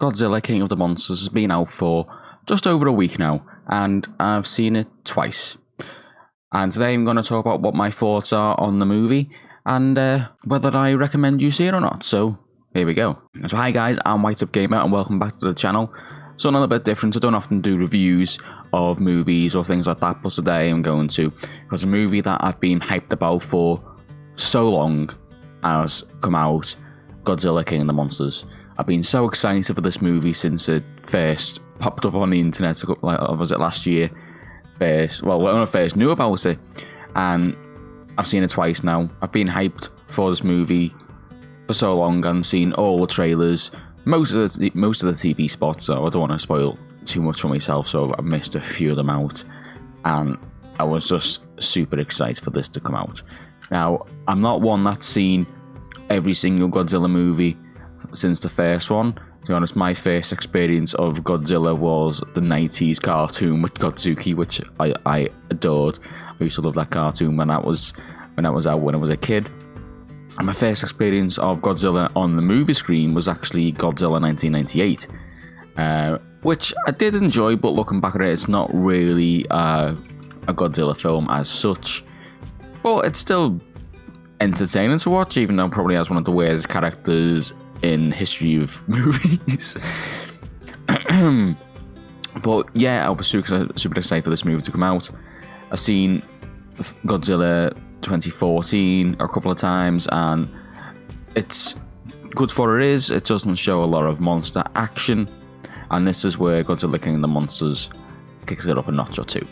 Godzilla King of the Monsters has been out for just over a week now, and I've seen it twice. And today I'm going to talk about what my thoughts are on the movie and whether I recommend you see it or not. So here we go. So hi guys, I'm White Up Gamer and welcome back to the channel. So a little bit different. I don't often do reviews of movies or things like that, but today I'm going to, because a movie that I've been hyped about for so long has come out, Godzilla King of the Monsters. I've been so excited for this movie since it first popped up on the internet, was it last year? When I first knew about it, and I've seen it twice now. I've been hyped for this movie for so long and seen all the trailers, most of the TV spots, so I don't want to spoil too much for myself, so I missed a few of them out, and I was just super excited for this to come out. Now, I'm not one that's seen every single Godzilla movie since the first one. To be honest, my first experience of Godzilla was the 90s cartoon with Godzuki, which I adored. I used to love that cartoon when that was out when I was a kid. And my first experience of Godzilla on the movie screen was actually Godzilla 1998, which I did enjoy, but looking back at it, it's not really a Godzilla film as such. But it's still entertaining to watch, even though it probably has one of the weirdest characters in history of movies. But yeah, I was super excited for this movie to come out. I've seen Godzilla 2014 a couple of times, and it's good for what it is. It doesn't show a lot of monster action, and this is where Godzilla King of the Monsters kicks it up a notch or two.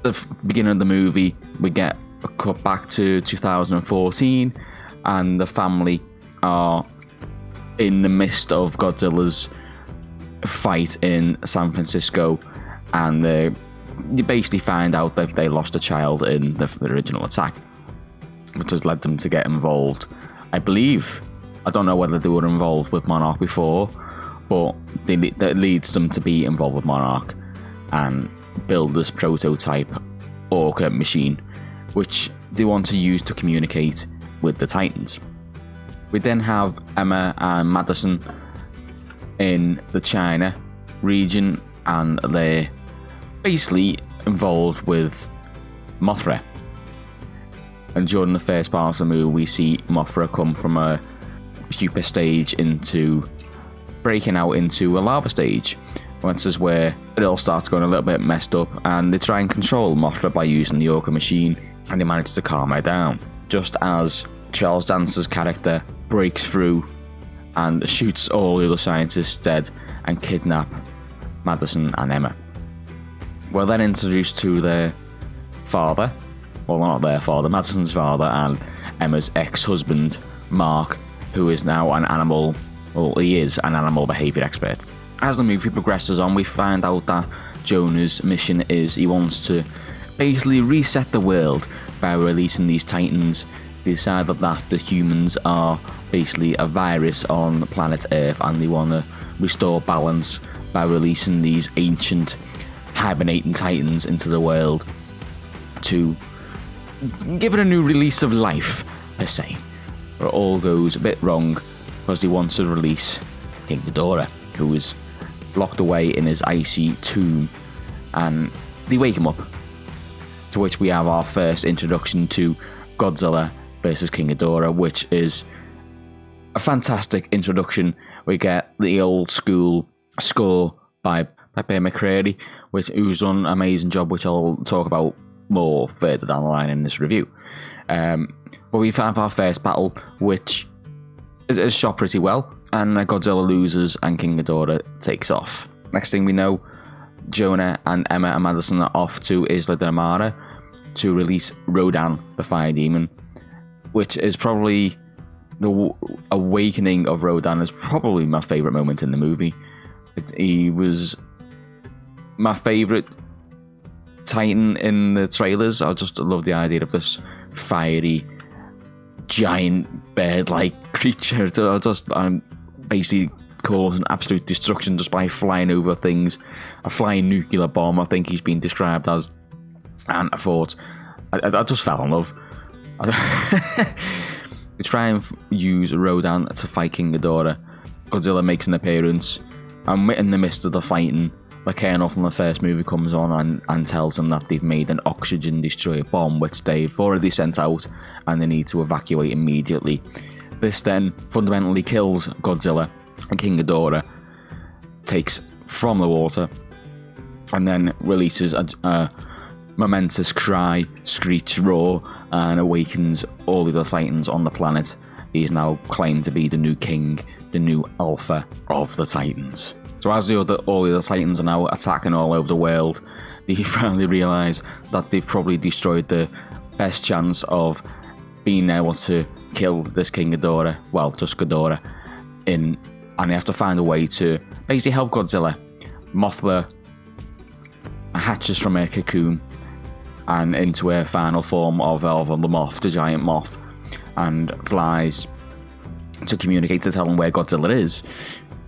The beginning of the movie, we get a cut back to 2014, and the family are in the midst of Godzilla's fight in San Francisco, and you basically find out that they lost a child in the original attack, which has led them to get involved. I don't know whether they were involved with Monarch before, but that leads them to be involved with Monarch and build this prototype orca machine, which they want to use to communicate with the Titans. We then have Emma and Madison in the China region, and they're basically involved with Mothra. And during the first part of the movie, we see Mothra come from a pupa stage into breaking out into a lava stage. This is where it all starts going a little bit messed up, and they try and control Mothra by using the orca machine, and they manage to calm her down. Just as Charles Dance's character breaks through and shoots all the other scientists dead and kidnap Madison and Emma. We're then introduced to their father, well, not their father, Madison's father, and Emma's ex-husband, Mark, who is now he is an animal behaviour expert. As the movie progresses on, we find out that Jonah's mission is he wants to basically reset the world by releasing these Titans. They decide that the humans are basically a virus on the planet Earth, and they want to restore balance by releasing these ancient hibernating Titans into the world to give it a new release of life, per se. But it all goes a bit wrong because he wants to release King Ghidorah, who is locked away in his icy tomb, and they wake him up. To which we have our first introduction to Godzilla versus King Ghidorah, which is a fantastic introduction. We get the old school score by Pepe McCreary, who's done an amazing job, which I'll talk about more further down the line in this review. But we have our first battle, which is shot pretty well, and Godzilla loses and King Ghidorah takes off. Next thing we know, Jonah and Emma and Madison are off to Isla de Mara to release Rodan, the fire demon, which is probably the awakening of Rodan is probably my favourite moment in the movie. He was my favourite Titan in the trailers. I just love the idea of this fiery, giant bird-like creature. I'm basically causing absolute destruction just by flying over things. A flying nuclear bomb, I think he's been described as. And I thought, I just fell in love. We try and use Rodan to fight King Ghidorah, Godzilla makes an appearance, and in the midst of the fighting, the colonel from the first movie comes on and tells them that they've made an oxygen destroyer bomb, which they've already sent out, and they need to evacuate immediately. This then fundamentally kills Godzilla, and King Ghidorah takes from the water, and then releases a momentous cry, screech, roar, and awakens all the other Titans on the planet. He is now claimed to be the new king, the new alpha of the Titans. So as all the other Titans are now attacking all over the world, they finally realise that they've probably destroyed the best chance of being able to kill this King Ghidorah, well, just Ghidorah, and they have to find a way to basically help Godzilla. Mothra hatches from her cocoon and into her final form of the moth, the giant moth, and flies to communicate to tell them where Godzilla is.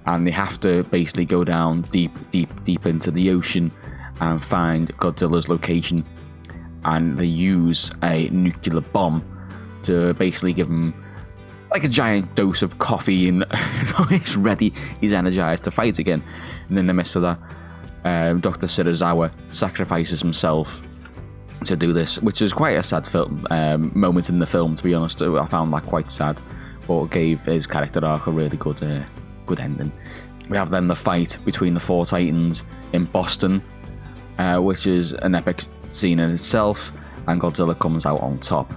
And they have to basically go down deep into the ocean and find Godzilla's location. And they use a nuclear bomb to basically give him like a giant dose of coffee, and he's ready, he's energized to fight again. And in the midst of that, Dr. Serizawa sacrifices himself to do this, which is quite a sad moment in the film, to be honest. I found that quite sad, but it gave his character arc a really good ending. We have then the fight between the 4 Titans in Boston, which is an epic scene in itself, and Godzilla comes out on top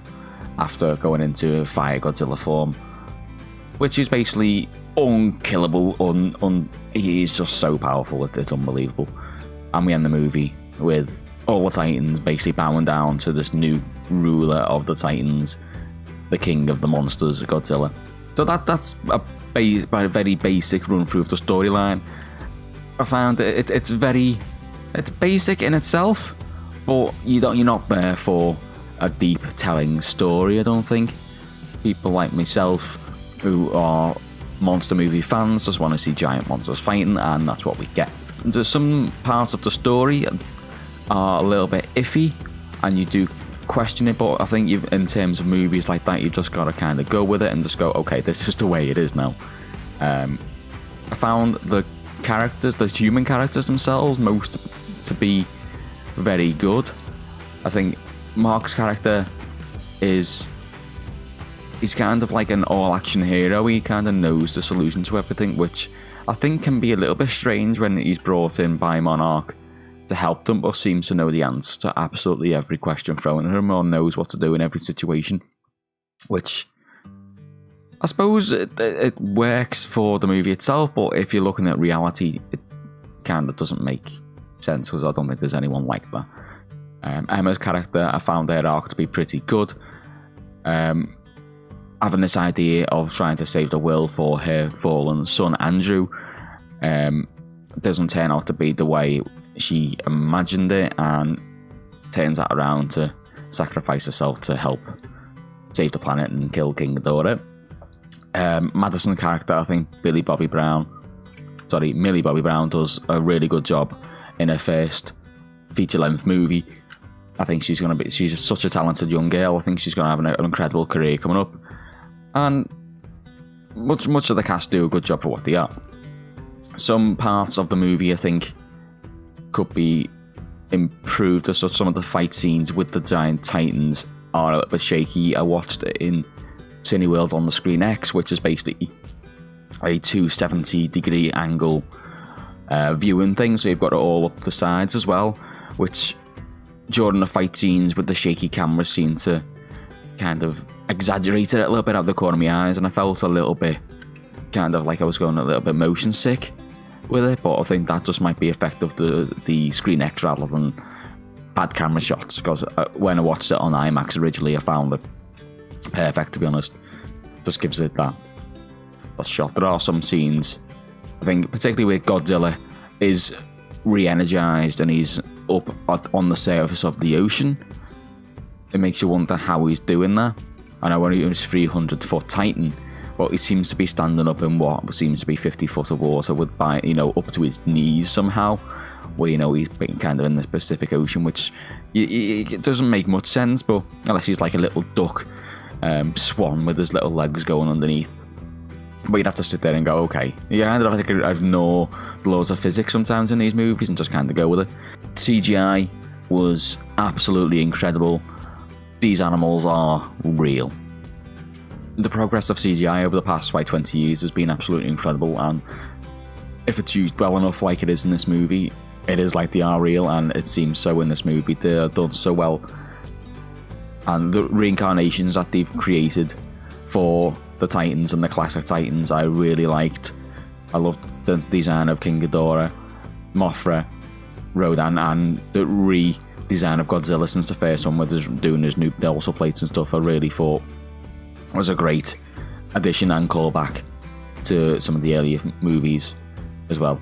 after going into Fire Godzilla form, which is basically unkillable. He is just so powerful, it's unbelievable. And we end the movie with all the Titans basically bowing down to this new ruler of the Titans, the king of the monsters, Godzilla. So that's a very basic run through of the storyline. I found it's basic in itself, but you're not there for a deep telling story. I don't think people like myself who are monster movie fans just want to see giant monsters fighting, and that's what we get. There's some parts of the story are a little bit iffy, and you do question it, but I think in terms of movies like that, you've just got to kind of go with it and just go, okay, this is the way it is now. I found the human characters themselves, most to be very good. I think Mark's character he's kind of like an all-action hero. He kind of knows the solution to everything, which I think can be a little bit strange when he's brought in by Monarch to help them, but seems to know the answer to absolutely every question thrown at him, or knows what to do in every situation, which I suppose it works for the movie itself, but if you're looking at reality, it kind of doesn't make sense, because I don't think there's anyone like that. Emma's character, I found her arc to be pretty good. Having this idea of trying to save the world for her fallen son Andrew doesn't turn out to be the way she imagined it, and turns that around to sacrifice herself to help save the planet and kill King Ghidorah. Madison's character, I think Millie Bobby Brown does a really good job in her first feature-length movie. I think she's such a talented young girl. I think she's going to have an incredible career coming up, and much of the cast do a good job for what they are. Some parts of the movie I think could be improved, as such some of the fight scenes with the giant titans are a little bit shaky. I watched it in Cineworld on the Screen X, which is basically a 270-degree angle viewing thing, so you've got it all up the sides as well, which during the fight scenes with the shaky camera seemed to kind of exaggerate it a little bit out of the corner of my eyes, and I felt a little bit kind of like I was going a little bit motion sick with it, but I think that just might be effect of the Screen X rather than bad camera shots, because when I watched it on IMAX originally, I found it perfect, to be honest. Just gives it that shot. There are some scenes, I think particularly where Godzilla is re-energized and he's up on the surface of the ocean. It makes you wonder how he's doing that. I know when he was 300-foot Titan, but he seems to be standing up in what seems to be 50 foot of water with up to his knees somehow, where he's been kind of in the Pacific Ocean, which it doesn't make much sense, but unless he's like a little duck swan with his little legs going underneath. But you'd have to sit there and go, okay. You kind of ignore the laws of physics sometimes in these movies and just kind of go with it. CGI was absolutely incredible. These animals are real. The progress of CGI over the past 20 years has been absolutely incredible, and if it's used well enough like it is in this movie, it is like they are real, and it seems so in this movie. They're done so well. And the reincarnations that they've created for the Titans and the classic Titans, I really liked. I loved the design of King Ghidorah, Mothra, Rodan, and the redesign of Godzilla since the first one, where they're doing his new dorsal plates and stuff. I really thought was a great addition and callback to some of the earlier movies as well.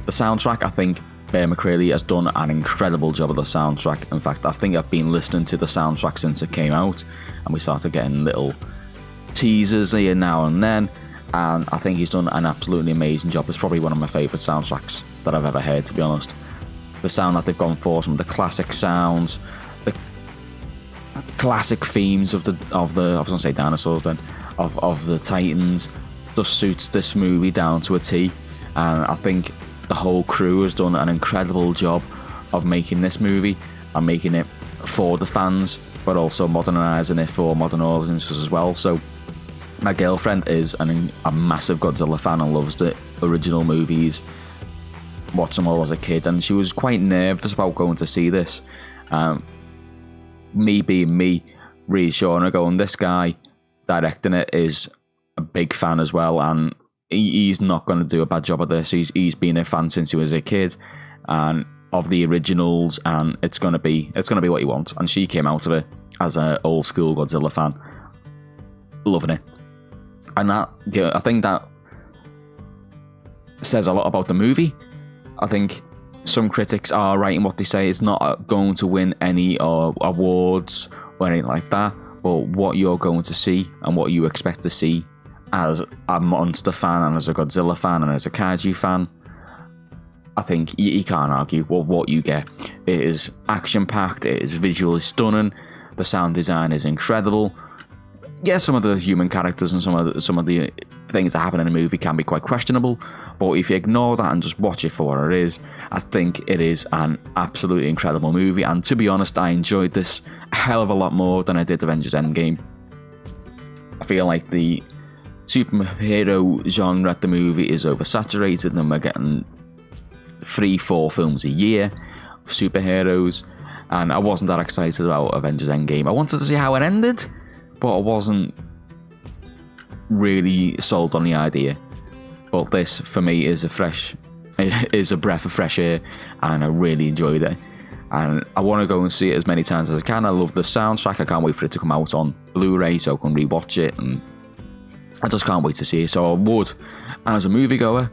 The soundtrack, I think Bear McCreary has done an incredible job of the soundtrack. In fact, I think I've been listening to the soundtrack since it came out, and we started getting little teasers here now and then, and I think he's done an absolutely amazing job. It's probably one of my favourite soundtracks that I've ever heard, to be honest. The sound that they've gone for, some of the classic sounds, the classic themes of the I was gonna say dinosaurs then, of the Titans, just suits this movie down to a T. And I think the whole crew has done an incredible job of making this movie and making it for the fans, but also modernising it for modern audiences as well. So my girlfriend is a massive Godzilla fan and loves the original movies, watched them all as a kid, and she was quite nervous about going to see this. Me being me, reassuring her, going, this guy directing it is a big fan as well, and he's not going to do a bad job of this. He's been a fan since he was a kid, and of the originals, and it's gonna be what he wants. And she came out of it as an old school Godzilla fan, loving it. And that, I think that says a lot about the movie. I think some critics are right in what they say. It's not going to win any awards or anything like that, but what you're going to see and what you expect to see as a monster fan and as a Godzilla fan and as a kaiju fan, I think you can't argue with what you get. It is action-packed, it is visually stunning, the sound design is incredible. Yeah, some of the human characters and some of the things that happen in the movie can be quite questionable, but if you ignore that and just watch it for what it is, I think it is an absolutely incredible movie. And to be honest, I enjoyed this a hell of a lot more than I did Avengers Endgame. I feel like the superhero genre at the movie is oversaturated, and we're getting 3-4 films a year of superheroes, and I wasn't that excited about Avengers Endgame. I wanted to see how it ended, but I wasn't really sold on the idea. But this, for me, is a breath of fresh air, and I really enjoyed it. And I want to go and see it as many times as I can. I love the soundtrack. I can't wait for it to come out on Blu-ray so I can rewatch it, and I just can't wait to see it. So I would, as a moviegoer,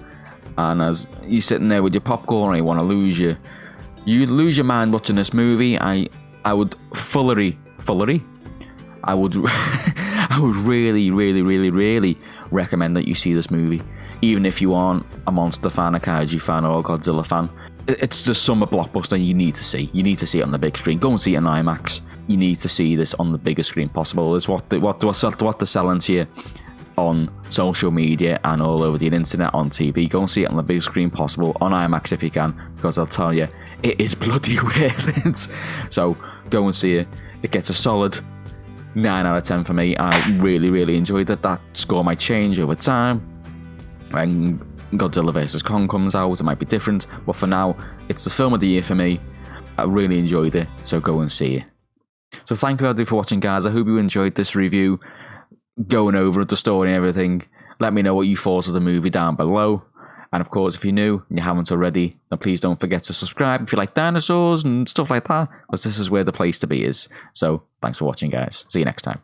and as you're sitting there with your popcorn and you want to lose your mind watching this movie, I would I would really recommend that you see this movie, even if you aren't a monster fan, a kaiju fan, or a Godzilla fan. It's the summer blockbuster you need to see. You need to see it on the big screen. Go and see it in IMAX. You need to see this on the biggest screen possible. Is what they're selling to you on social media and all over the internet, on TV. Go and see it on the biggest screen possible, on IMAX if you can, because I'll tell you, it is bloody worth it. So go and see it. It gets a solid 9 out of 10 for me. I really enjoyed it. That score might change over time. When Godzilla vs. Kong comes out, it might be different, but for now, it's the film of the year for me. I really enjoyed it, so go and see it. So thank you for watching, guys. I hope you enjoyed this review, going over the story and everything. Let me know what you thought of the movie down below. And of course, if you're new and you haven't already, then please don't forget to subscribe if you like dinosaurs and stuff like that, because this is where the place to be is. So thanks for watching, guys. See you next time.